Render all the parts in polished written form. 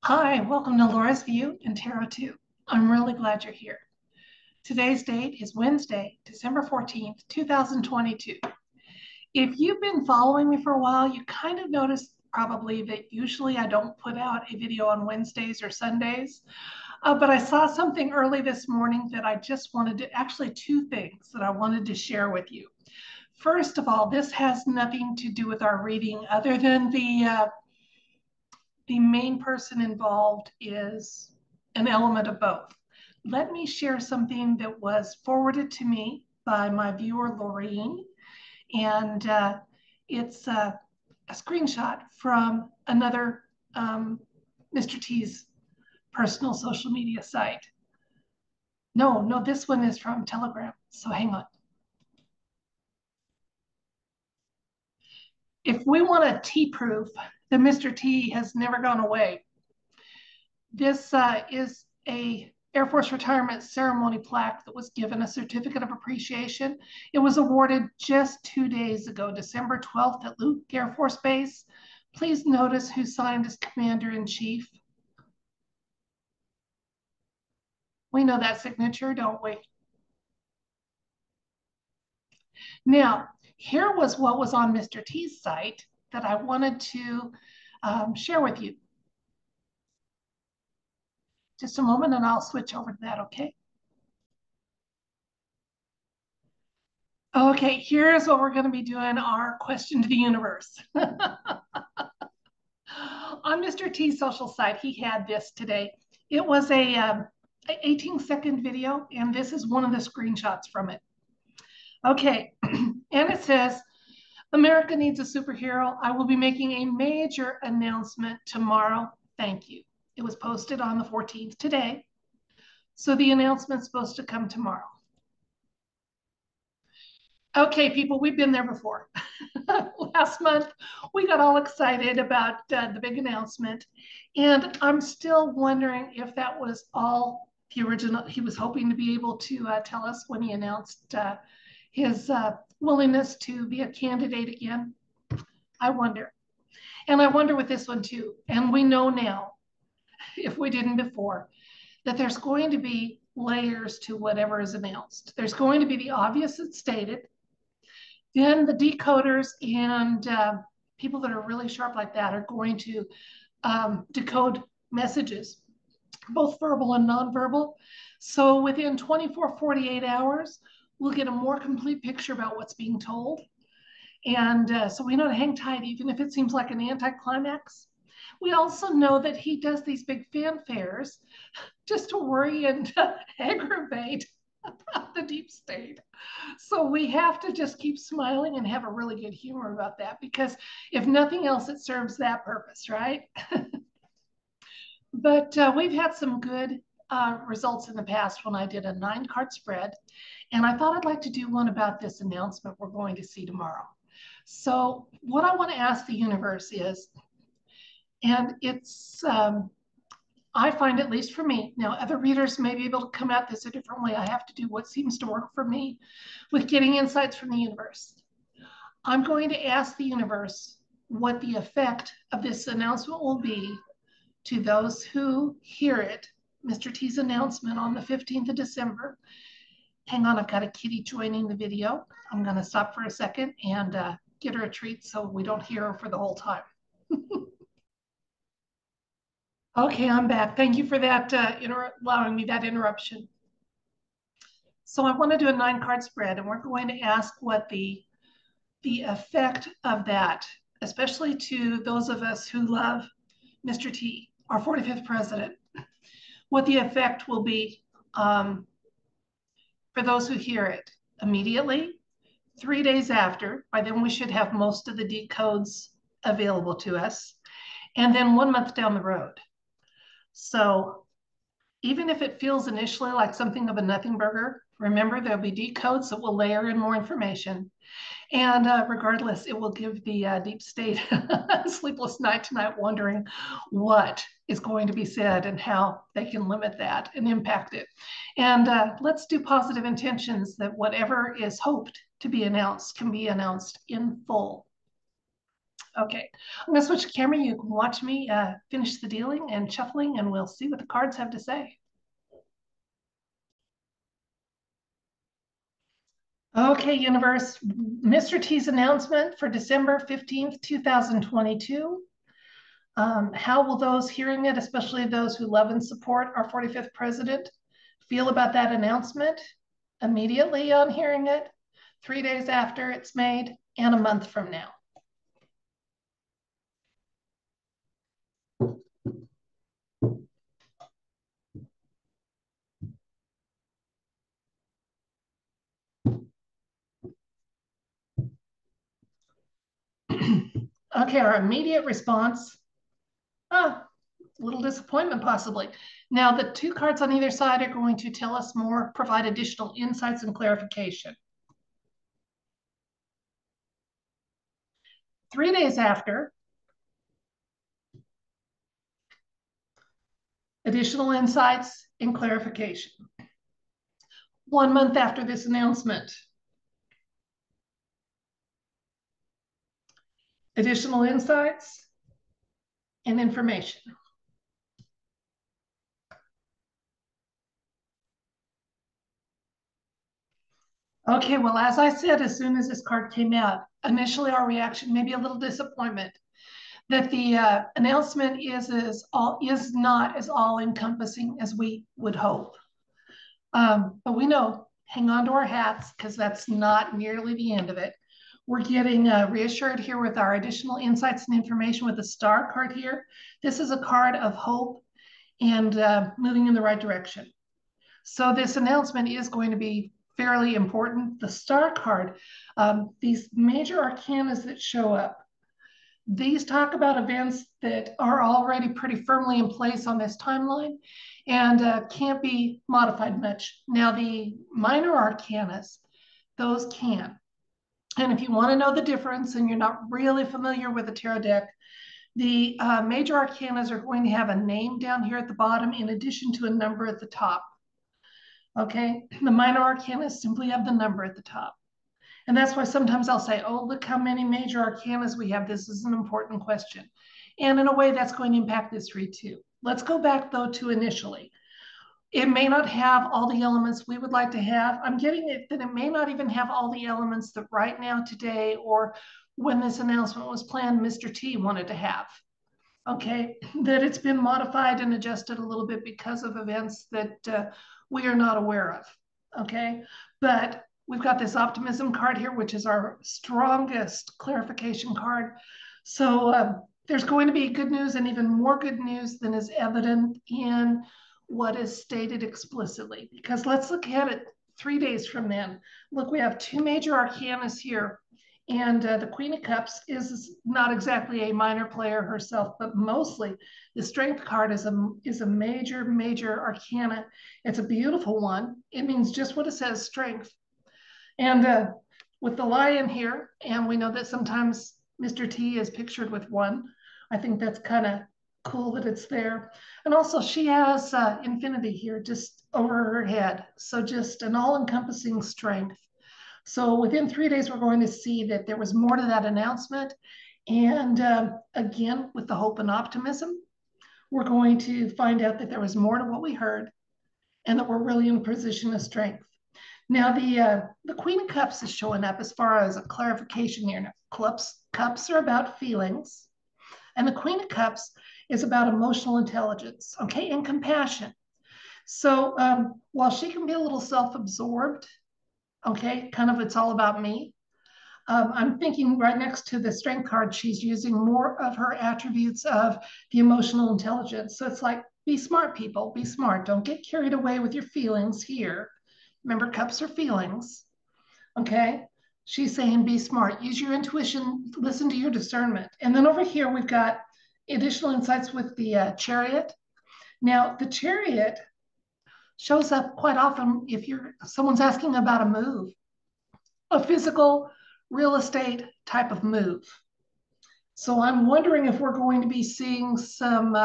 Hi, welcome to Laura's View and Tarot 2. I'm really glad you're here. Today's date is Wednesday, December 14th, 2022. If you've been following me for a while, you kind of noticed probably that usually I don't put out a video on Wednesdays or Sundays, but I saw something early this morning that I just wanted to, actually two things that I wanted to share with you. First of all, this has nothing to do with our reading other than the main person involved is an element of both. Let me share something that was forwarded to me by my viewer, Lorraine, and it's a screenshot from another Mr. T's personal social media site. No, this one is from Telegram, so hang on. If we want a T proof that Mr. T has never gone away, this is a Air Force retirement ceremony plaque that was given a certificate of appreciation. It was awarded just 2 days ago, December 12th at Luke Air Force Base. Please notice who signed as Commander-in-Chief. We know that signature, don't we? Now, here was what was on Mr. T's site that I wanted to share with you. Just a moment and I'll switch over to that, okay? Okay, here's what we're going to be doing, our question to the universe. On Mr. T's social site, he had this today. It was a 18-second video, and this is one of the screenshots from it. Okay, and it says, America needs a superhero. I will be making a major announcement tomorrow. Thank you. It was posted on the 14th today. So the announcement's supposed to come tomorrow. Okay, people, we've been there before. Last month, we got all excited about the big announcement. And I'm still wondering if that was all the original, he was hoping to be able to tell us when he announced his willingness to be a candidate again. I wonder. And I wonder with this one too. And we know now, if we didn't before, that there's going to be layers to whatever is announced. There's going to be the obvious that's stated. Then the decoders and people that are really sharp like that are going to decode messages, both verbal and nonverbal. So within 24, 48 hours, we'll get a more complete picture about what's being told. And so we know to hang tight, even if it seems like an anticlimax. We also know that he does these big fanfares just to worry and aggravate the deep state. So we have to just keep smiling and have a really good humor about that, because if nothing else, it serves that purpose, right? But we've had some good results in the past when I did a 9-card spread. And I thought I'd like to do one about this announcement we're going to see tomorrow. So what I want to ask the universe is, and it's, I find, at least for me, now other readers may be able to come at this a different way. I have to do what seems to work for me with getting insights from the universe. I'm going to ask the universe what the effect of this announcement will be to those who hear it, Mr. T's announcement on the 15th of December. Hang on, I've got a kitty joining the video. I'm going to stop for a second and get her a treat so we don't hear her for the whole time. Okay, I'm back. Thank you for that, allowing me that interruption. So I want to do a 9-card spread, and we're going to ask what the effect of that, especially to those of us who love Mr. T, our 45th president, what the effect will be for those who hear it immediately, 3 days after. By then we should have most of the decodes available to us, and then 1 month down the road. So even if it feels initially like something of a nothing burger, remember there'll be decodes that will layer in more information. And regardless, it will give the deep state a sleepless night tonight, wondering what is going to be said and how they can limit that and impact it. And let's do positive intentions that whatever is hoped to be announced can be announced in full. Okay, I'm gonna switch the camera. You can watch me finish the dealing and shuffling, and we'll see what the cards have to say. Okay, universe, Mr. T's announcement for December 15th, 2022. How will those hearing it, especially those who love and support our 45th president, feel about that announcement immediately on hearing it, 3 days after it's made, and a month from now? Okay, our immediate response, a little disappointment possibly. Now, the two cards on either side are going to tell us more, provide additional insights and clarification. 3 days after, additional insights and clarification. 1 month after this announcement, additional insights and information. Okay, well, as I said, as soon as this card came out, initially our reaction, maybe a little disappointment that the announcement is not as all encompassing as we would hope. But we know, hang on to our hats, because that's not nearly the end of it. We're getting reassured here with our additional insights and information with the star card here. This is a card of hope and moving in the right direction. So this announcement is going to be fairly important. The star card, these major arcanas that show up, these talk about events that are already pretty firmly in place on this timeline and can't be modified much. Now, the minor arcanas, those can. And if you want to know the difference and you're not really familiar with the tarot deck, the major arcanas are going to have a name down here at the bottom in addition to a number at the top. Okay, the minor arcanas simply have the number at the top. And that's why sometimes I'll say, oh, look how many major arcanas we have. This is an important question. And in a way, that's going to impact this read too. Let's go back though to initially. It may not have all the elements we would like to have. I'm getting it that it may not even have all the elements that right now, today, or when this announcement was planned, Mr. T wanted to have. Okay, that it's been modified and adjusted a little bit because of events that we are not aware of. Okay, but we've got this optimism card here, which is our strongest clarification card. So there's going to be good news and even more good news than is evident in what is stated explicitly. Because let's look at it 3 days from then. Look, we have two major arcanas here. And the Queen of Cups is not exactly a minor player herself, but mostly the Strength card is a major, major arcana. It's a beautiful one. It means just what it says, strength. And with the Lion here, and we know that sometimes Mr. T is pictured with one. I think that's kind of cool that it's there. And also she has infinity here just over her head. So just an all-encompassing strength. So within 3 days, we're going to see that there was more to that announcement. And again, with the hope and optimism, we're going to find out that there was more to what we heard and that we're really in a position of strength. Now, the Queen of Cups is showing up as far as a clarification here. Now, cups are about feelings, and the Queen of Cups is about emotional intelligence, okay, and compassion. So while she can be a little self-absorbed, okay, kind of it's all about me, I'm thinking right next to the strength card, she's using more of her attributes of the emotional intelligence. So it's like, be smart, people, be smart. Don't get carried away with your feelings here. Remember, cups are feelings, okay? She's saying be smart, use your intuition, listen to your discernment. And then over here, we've got additional insights with the Chariot. Now, the Chariot shows up quite often if someone's asking about a move, a physical real estate type of move. So I'm wondering if we're going to be seeing some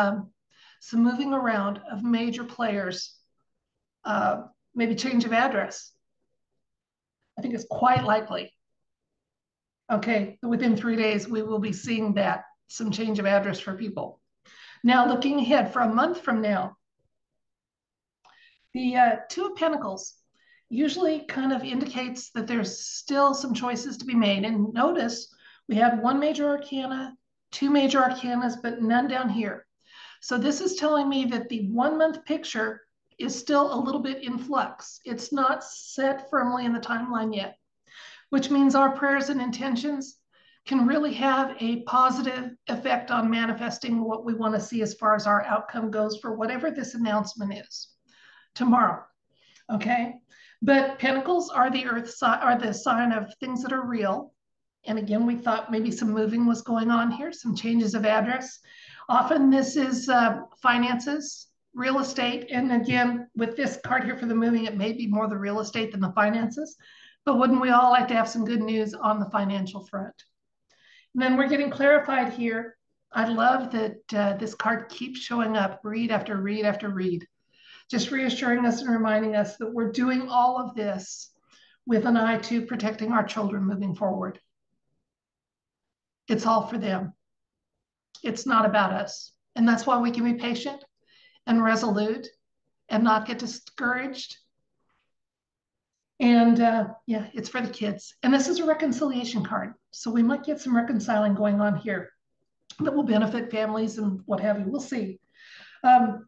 moving around of major players, maybe change of address. I think it's quite likely. Okay, within 3 days, we will be seeing that, some change of address for people. Now, looking ahead for a month from now, the Two of Pentacles usually kind of indicates that there's still some choices to be made. And notice we had one major arcana, two major arcanas, but none down here. So this is telling me that the 1 month picture is still a little bit in flux. It's not set firmly in the timeline yet, which means our prayers and intentions can really have a positive effect on manifesting what we want to see as far as our outcome goes for whatever this announcement is tomorrow. Okay. But pentacles are the are the sign of things that are real. And again, we thought maybe some moving was going on here, some changes of address. Often this is finances, real estate. And again, with this card here for the moving, it may be more the real estate than the finances. But wouldn't we all like to have some good news on the financial front? And then we're getting clarified here. I love that this card keeps showing up, read after read after read, just reassuring us and reminding us that we're doing all of this with an eye to protecting our children moving forward. It's all for them. It's not about us. And that's why we can be patient and resolute and not get discouraged. And yeah, it's for the kids. And this is a reconciliation card. So we might get some reconciling going on here that will benefit families and what have you. We'll see.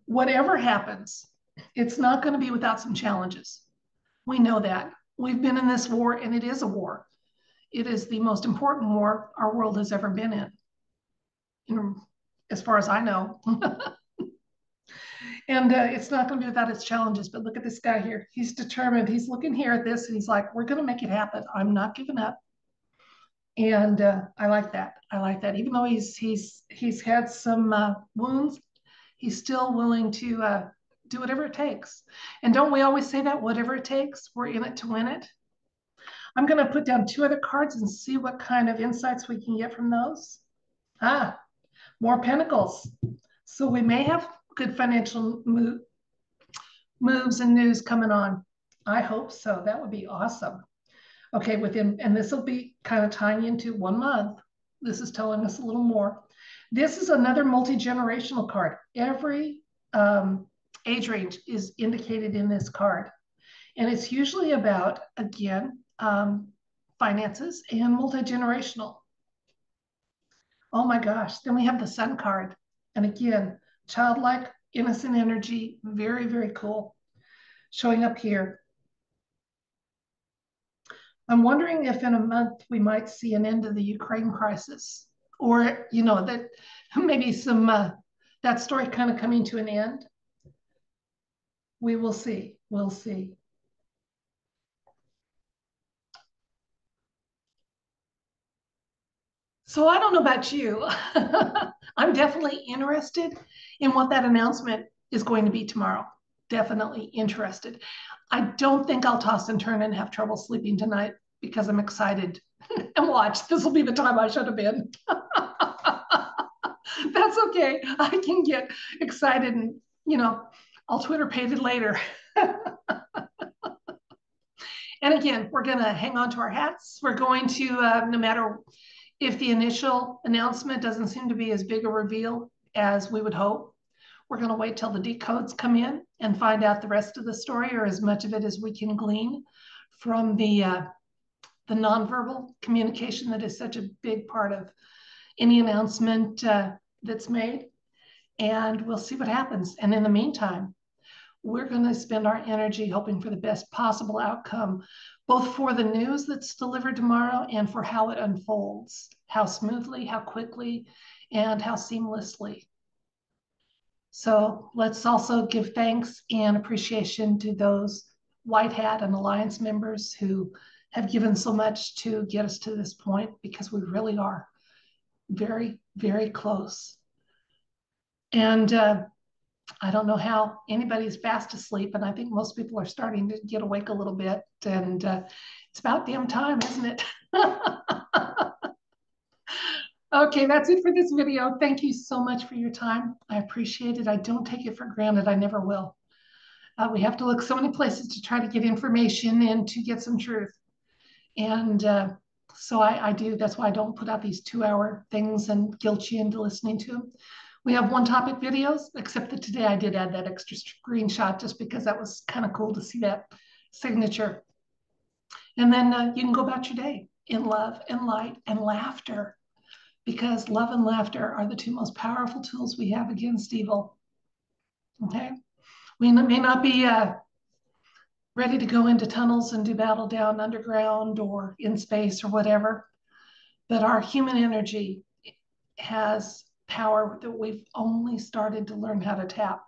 Whatever happens, it's not going to be without some challenges. We know that. We've been in this war, and it is a war. It is the most important war our world has ever been in as far as I know. And it's not going to be without its challenges. But look at this guy here. He's determined. He's looking here at this, and he's like, we're going to make it happen. I'm not giving up. And I like that. I like that. Even though he's had some wounds, he's still willing to do whatever it takes. And don't we always say that? Whatever it takes, we're in it to win it. I'm going to put down two other cards and see what kind of insights we can get from those. More pentacles. So we may have good financial moves and news coming on. I hope so. That would be awesome. Okay, and this will be kind of tying into 1 month. This is telling us a little more. This is another multi-generational card. Every age range is indicated in this card. And it's usually about, again, finances and multi-generational. Oh my gosh. Then we have the Sun card. And again, childlike, innocent energy. Very, very cool. Showing up here. I'm wondering if in a month we might see an end to the Ukraine crisis, or, you know, that maybe some that story kind of coming to an end. We will see. We'll see. So I don't know about you. I'm definitely interested in what that announcement is going to be tomorrow. Definitely interested. I don't think I'll toss and turn and have trouble sleeping tonight because I'm excited. And watch, this will be the time I should have been. That's okay. I can get excited and, you know, I'll Twitter page it later. And again, we're going to hang on to our hats. We're going to, no matter if the initial announcement doesn't seem to be as big a reveal as we would hope, we're going to wait till the decodes come in and find out the rest of the story, or as much of it as we can glean from the nonverbal communication that is such a big part of any announcement that's made. And we'll see what happens. And in the meantime, we're going to spend our energy hoping for the best possible outcome, both for the news that's delivered tomorrow and for how it unfolds, how smoothly, how quickly, and how seamlessly. So let's also give thanks and appreciation to those White Hat and Alliance members who have given so much to get us to this point, because we really are very, very close. And I don't know how anybody's fast asleep, and I think most people are starting to get awake a little bit, and it's about damn time, isn't it? Okay, that's it for this video. Thank you so much for your time. I appreciate it. I don't take it for granted. I never will. We have to look so many places to try to get information and to get some truth. And So I do. That's why I don't put out these 2-hour things and guilt you into listening to them. We have one topic videos, except that today I did add that extra screenshot just because that was kind of cool to see that signature. And then you can go about your day in love and light and laughter, because love and laughter are the two most powerful tools we have against evil. Okay? We may not be ready to go into tunnels and do battle down underground or in space or whatever, but our human energy has power that we've only started to learn how to tap.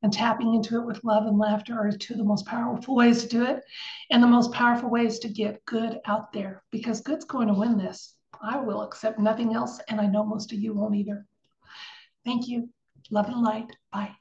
And tapping into it with love and laughter are two of the most powerful ways to do it, and the most powerful ways to get good out there, because good's going to win this. I will accept nothing else, and I know most of you won't either. Thank you. Love and light. Bye.